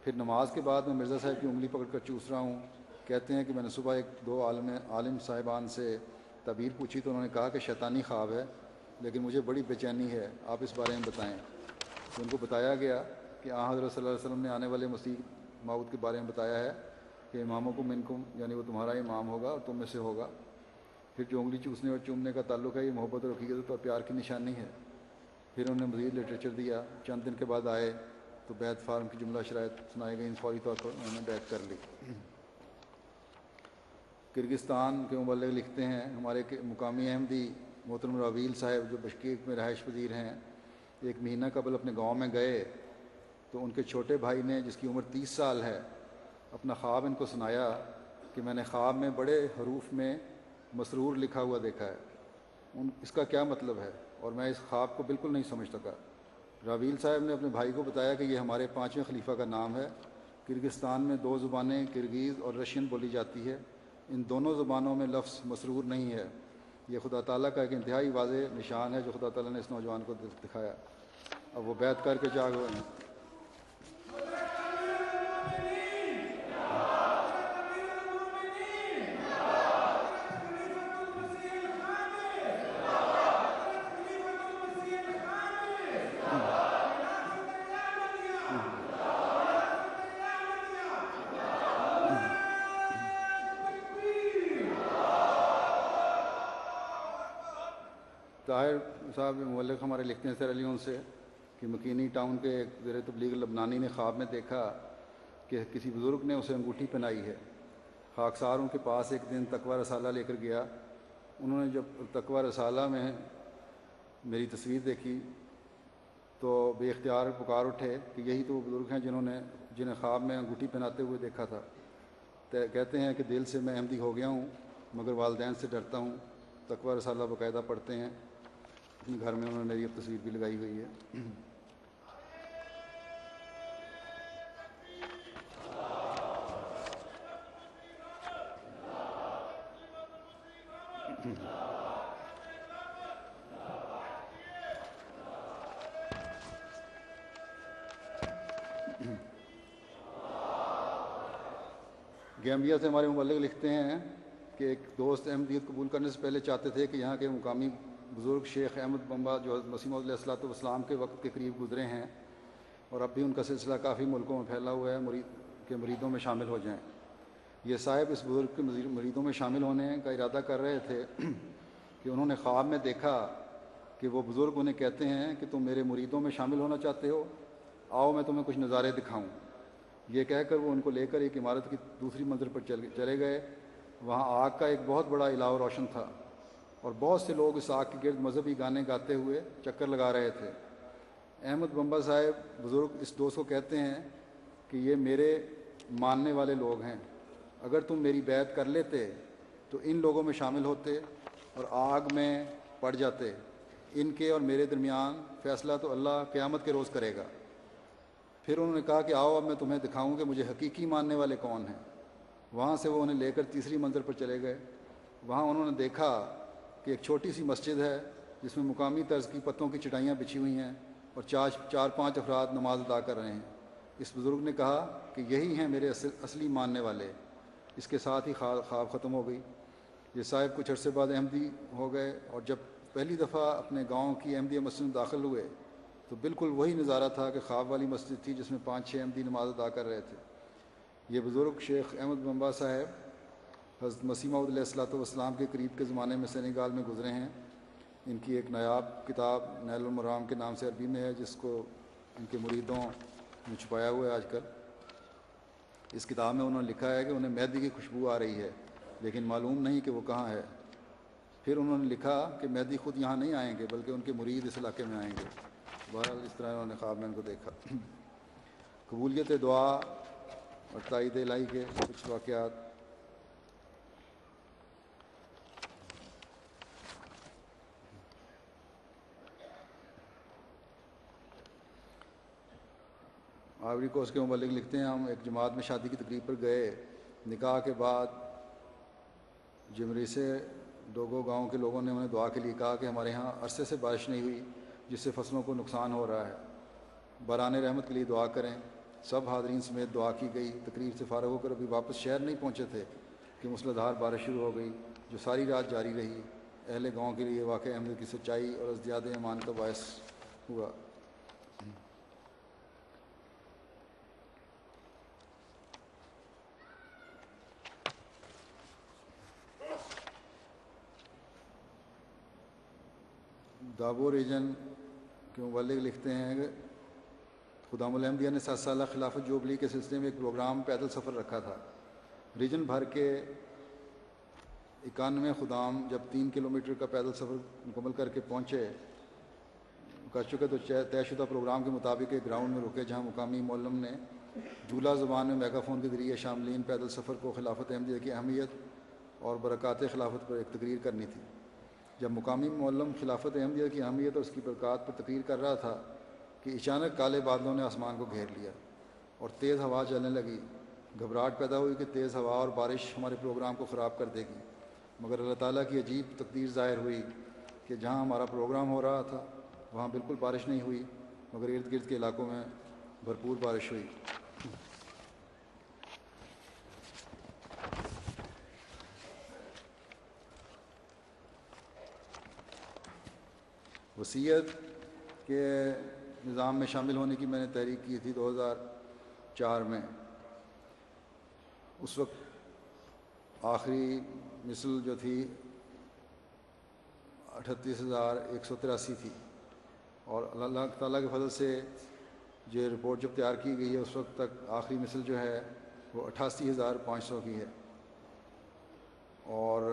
پھر نماز کے بعد میں مرزا صاحب کی انگلی پکڑ کر چوس رہا ہوں۔ کہتے ہیں کہ میں نے صبح ایک دو عالم صاحبان سے تعبیر پوچھی تو انہوں نے کہا کہ شیطانی خواب ہے، لیکن مجھے بڑی بے چینی ہے، آپ اس بارے میں بتائیں۔ تو ان کو بتایا گیا کہ حضرت صلی اللہ علیہ وسلم نے آنے والے مسیح موعود کے بارے میں بتایا ہے کہ اماموں کو منکم، یعنی وہ تمہارا امام ہوگا اور تم میں سے ہوگا۔ پھر جو انگلی چوسنے اور چومنے کا تعلق ہے یہ محبت اور عقیدت اور پیار کی نشانی ہے۔ پھر انہوں نے مزید لٹریچر دیا۔ چند دن کے بعد آئے تو بیعت فارم کی جملہ شرائط سنائی گئی، فوری طور پر انہوں نے بیعت کر لی۔ کرگستان کے مبلغ لکھتے ہیں ہمارے مقامی احمدی محترم راویل صاحب جو بشکیک میں رہائش پذیر ہیں، ایک مہینہ قبل اپنے گاؤں میں گئے تو ان کے چھوٹے بھائی نے جس کی عمر 30 سال ہے اپنا خواب ان کو سنایا کہ میں نے خواب میں بڑے حروف میں مسرور لکھا ہوا دیکھا ہے، اس کا کیا مطلب ہے، اور میں اس خواب کو بالکل نہیں سمجھ سکا۔ راویل صاحب نے اپنے بھائی کو بتایا کہ یہ ہمارے 5ویں خلیفہ کا نام ہے۔ کرگستان میں 2 زبانیں کرگیز اور رشین بولی جاتی ہے، ان دونوں زبانوں میں لفظ مسرور نہیں ہے۔ یہ خدا تعالیٰ کا ایک انتہائی واضح نشان ہے جو خدا تعالیٰ نے اس نوجوان کو دکھایا۔ اب وہ بیعت کر کے جاگ ہوئے ہیں۔ طاہر صاحب مولک ہمارے لکھتے ہیں سیرا لیون سے کہ مکینی ٹاؤن کے ایک زیر تبلیغ لبنانی نے خواب میں دیکھا کہ کسی بزرگ نے اسے انگوٹھی پہنائی ہے۔ خاکسار ان کے پاس ایک دن تقویٰ رسالہ لے کر گیا۔ انہوں نے جب تقویٰ رسالہ میں میری تصویر دیکھی تو بے اختیار پکار اٹھے کہ یہی تو وہ بزرگ ہیں جنہیں خواب میں انگوٹھی پہناتے ہوئے دیکھا تھا۔ کہتے ہیں کہ دل سے میں احمدی ہو گیا ہوں مگر والدین سے ڈرتا ہوں۔ تقویٰ رسالہ باقاعدہ پڑھتے ہیں، اپنے گھر میں انہوں نے میری تصویر بھی لگائی ہوئی ہے۔ گیمبیا سے ہمارے مبلغ لکھتے ہیں کہ ایک دوست احمدیت قبول کرنے سے پہلے چاہتے تھے کہ یہاں کے مقامی بزرگ شیخ احمد بمبا جو مسیح موعود علیہ الصلوۃ والسلام کے وقت کے قریب گزرے ہیں اور اب بھی ان کا سلسلہ کافی ملکوں میں پھیلا ہوا ہے، مریدوں میں شامل ہو جائیں۔ یہ صاحب اس بزرگ کے مریدوں میں شامل ہونے کا ارادہ کر رہے تھے کہ انہوں نے خواب میں دیکھا کہ وہ بزرگ انہیں کہتے ہیں کہ تم میرے مریدوں میں شامل ہونا چاہتے ہو، آؤ میں تمہیں کچھ نظارے دکھاؤں۔ یہ کہہ کر وہ ان کو لے کر ایک عمارت کی دوسری منزل پر چلے گئے۔ وہاں آگ کا ایک بہت بڑا الہو روشن تھا اور بہت سے لوگ اس آگ کے گرد مذہبی گانے گاتے ہوئے چکر لگا رہے تھے۔ احمد بمبا صاحب بزرگ اس دوست کو کہتے ہیں کہ یہ میرے ماننے والے لوگ ہیں، اگر تم میری بیعت کر لیتے تو ان لوگوں میں شامل ہوتے اور آگ میں پڑ جاتے۔ ان کے اور میرے درمیان فیصلہ تو اللہ قیامت کے روز کرے گا۔ پھر انہوں نے کہا کہ آؤ اب میں تمہیں دکھاؤں کہ مجھے حقیقی ماننے والے کون ہیں۔ وہاں سے وہ انہیں لے کر تیسری منزل پر چلے گئے۔ وہاں انہوں نے دیکھا کہ ایک چھوٹی سی مسجد ہے جس میں مقامی طرز کی پتوں کی چٹائیاں بچھی ہوئی ہیں اور 4-5 افراد نماز ادا کر رہے ہیں۔ اس بزرگ نے کہا کہ یہی ہیں میرے اصلی ماننے والے۔ اس کے ساتھ ہی خواب ختم ہو گئی۔ یہ صاحب کچھ عرصے بعد احمدی ہو گئے اور جب پہلی دفعہ اپنے گاؤں کی احمدیہ مسجد میں داخل ہوئے تو بالکل وہی نظارہ تھا کہ خواب والی مسجد تھی جس میں 5-6 احمدی نماز ادا کر رہے تھے۔ یہ بزرگ شیخ احمد بمبا صاحب حضرت مسیح موعود علیہ الصلوۃ والسلام کے قریب کے زمانے میں سینیگال میں گزرے ہیں۔ ان کی ایک نایاب کتاب نیل المرام کے نام سے عربی میں ہے جس کو ان کے مریدوں نے چھپایا ہوا ہے آج کل۔ اس کتاب میں انہوں نے لکھا ہے کہ انہیں مہدی کی خوشبو آ رہی ہے لیکن معلوم نہیں کہ وہ کہاں ہے۔ پھر انہوں نے لکھا کہ مہدی خود یہاں نہیں آئیں گے بلکہ ان کے مرید اس علاقے میں آئیں گے۔ بہرحال اس طرح انہوں نے خواب میں ان کو دیکھا۔ قبولیت دعا اور تائید الہی کے کچھ واقعات۔ آئیوری کوسٹ کے مبلغ لکھتے ہیں ہم ایک جماعت میں شادی کی تقریب پر گئے۔ نکاح کے بعد جمری سے ڈوگو گاؤں کے لوگوں نے انہیں دعا کے لیے کہا کہ ہمارے ہاں عرصے سے بارش نہیں ہوئی جس سے فصلوں کو نقصان ہو رہا ہے، باران رحمت کے لیے دعا کریں۔ سب حاضرین سمیت دعا کی گئی۔ تقریر سے فارغ ہو کر ابھی واپس شہر نہیں پہنچے تھے کہ موسلادھار بارش شروع ہو گئی جو ساری رات جاری رہی۔ اہل گاؤں کے لیے واقع احمد کی سچائی اور ازدیاد ایمان کا باعث ہوا۔ دابو ریجن کے مبلغ لکھتے ہیں کہ خدام الحمدیہ نے 7 سالہ خلافت جوبلی کے سلسلے میں ایک پروگرام پیدل سفر رکھا تھا۔ ریجن بھر کے 91 خدام جب 3 کلومیٹر کا پیدل سفر مکمل کر چکے تو طے شدہ پروگرام کے مطابق ایک گراؤنڈ میں رکے جہاں مقامی معلم نے جولا زبان میں میگا فون کے ذریعے شاملین پیدل سفر کو خلافت احمدیہ کی اہمیت اور برکات خلافت پر ایک تقریر کرنی تھی۔ جب مقامی معلم خلافت احمدیہ کی اہمیت اور اس کی برکات پر تقریر کر رہا تھا کہ اچانک کالے بادلوں نے آسمان کو گھیر لیا اور تیز ہوا چلنے لگی۔ گھبراہٹ پیدا ہوئی کہ تیز ہوا اور بارش ہمارے پروگرام کو خراب کر دے گی، مگر اللہ تعالیٰ کی عجیب تقدیر ظاہر ہوئی کہ جہاں ہمارا پروگرام ہو رہا تھا وہاں بالکل بارش نہیں ہوئی، مگر ارد گرد کے علاقوں میں بھرپور بارش ہوئی۔ وصیت کے نظام میں شامل ہونے کی میں نے تحریک کی تھی 2004 میں۔ اس وقت آخری مثل جو تھی 38,183 تھی، اور اللہ تعالیٰ کے فضل سے یہ رپورٹ جب تیار کی گئی ہے اس وقت تک آخری مثل جو ہے وہ 88,500 کی ہے۔ اور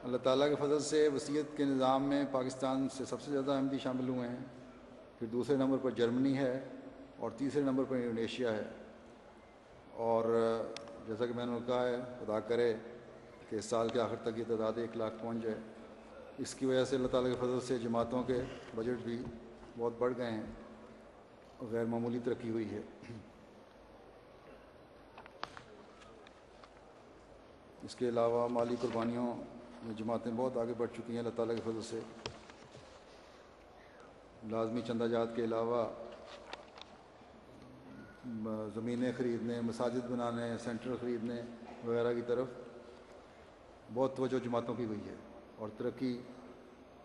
اللہ تعالیٰ کے فضل سے وصیت کے نظام میں پاکستان سے سب سے زیادہ احمدی شامل ہوئے ہیں، پھر دوسرے نمبر پر جرمنی ہے اور تیسرے نمبر پر انڈونیشیا ہے۔ اور جیسا کہ میں نے کہا ہے خدا کرے کہ اس سال کے آخر تک یہ تعداد 1 لاکھ پہنچ جائے۔ اس کی وجہ سے اللہ تعالیٰ کے فضل سے جماعتوں کے بجٹ بھی بہت بڑھ گئے ہیں اور غیر معمولی ترقی ہوئی ہے۔ اس کے علاوہ مالی قربانیوں میں جماعتیں بہت آگے بڑھ چکی ہیں اللہ تعالیٰ کے فضل سے۔ لازمی چندہ جات کے علاوہ زمینیں خریدنے، مساجد بنانے، سینٹر خریدنے وغیرہ کی طرف بہت توجہ جماعتوں کی ہوئی ہے، اور ترقی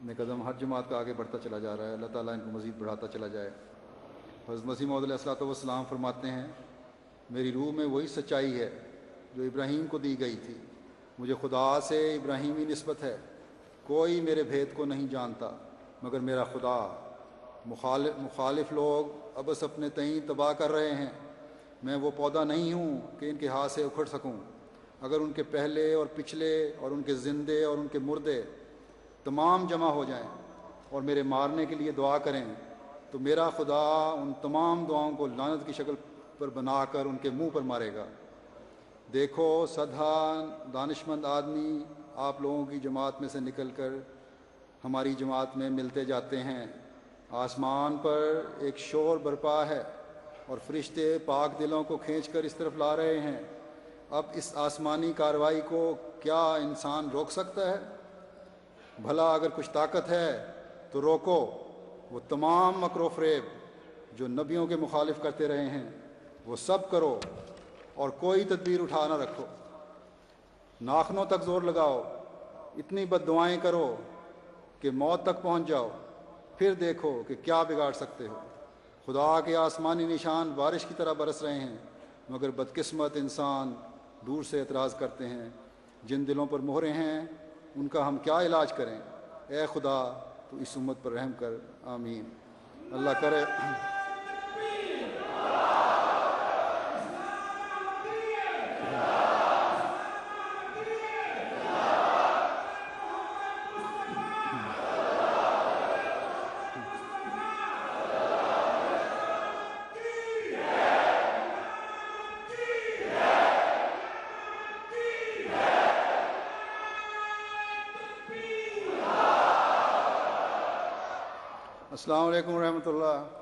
میں قدم ہر جماعت کا آگے بڑھتا چلا جا رہا ہے۔ اللہ تعالیٰ ان کو مزید بڑھاتا چلا جائے۔ حضرت مسیح موعود علیہ الصلوۃ والسلام فرماتے ہیں، میری روح میں وہی سچائی ہے جو ابراہیم کو دی گئی تھی، مجھے خدا سے ابراہیمی نسبت ہے، کوئی میرے بھید کو نہیں جانتا مگر میرا خدا۔ مخالف لوگ اب بس اپنے تئیں تباہ کر رہے ہیں، میں وہ پودا نہیں ہوں کہ ان کے ہاتھ سے اکھڑ سکوں۔ اگر ان کے پہلے اور پچھلے اور ان کے زندے اور ان کے مردے تمام جمع ہو جائیں اور میرے مارنے کے لیے دعا کریں تو میرا خدا ان تمام دعاؤں کو لعنت کی شکل پر بنا کر ان کے منہ پر مارے گا۔ دیکھو سدھا دانشمند آدمی آپ لوگوں کی جماعت میں سے نکل کر ہماری جماعت میں ملتے جاتے ہیں۔ آسمان پر ایک شور برپا ہے اور فرشتے پاک دلوں کو کھینچ کر اس طرف لا رہے ہیں۔ اب اس آسمانی کارروائی کو کیا انسان روک سکتا ہے؟ بھلا اگر کچھ طاقت ہے تو روکو وہ تمام مکر و فریب جو نبیوں کے مخالف کرتے رہے ہیں، وہ سب کرو اور کوئی تدبیر اٹھا نہ رکھو۔ ناخنوں تک زور لگاؤ، اتنی بد دعائیں کرو کہ موت تک پہنچ جاؤ، پھر دیکھو کہ کیا بگاڑ سکتے ہو۔ خدا کے آسمانی نشان بارش کی طرح برس رہے ہیں، مگر بدقسمت انسان دور سے اعتراض کرتے ہیں۔ جن دلوں پر مہرے ہیں ان کا ہم کیا علاج کریں؟ اے خدا تو اس امت پر رحم کر، آمین۔ اللہ کرے السلام علیکم ورحمۃ اللہ۔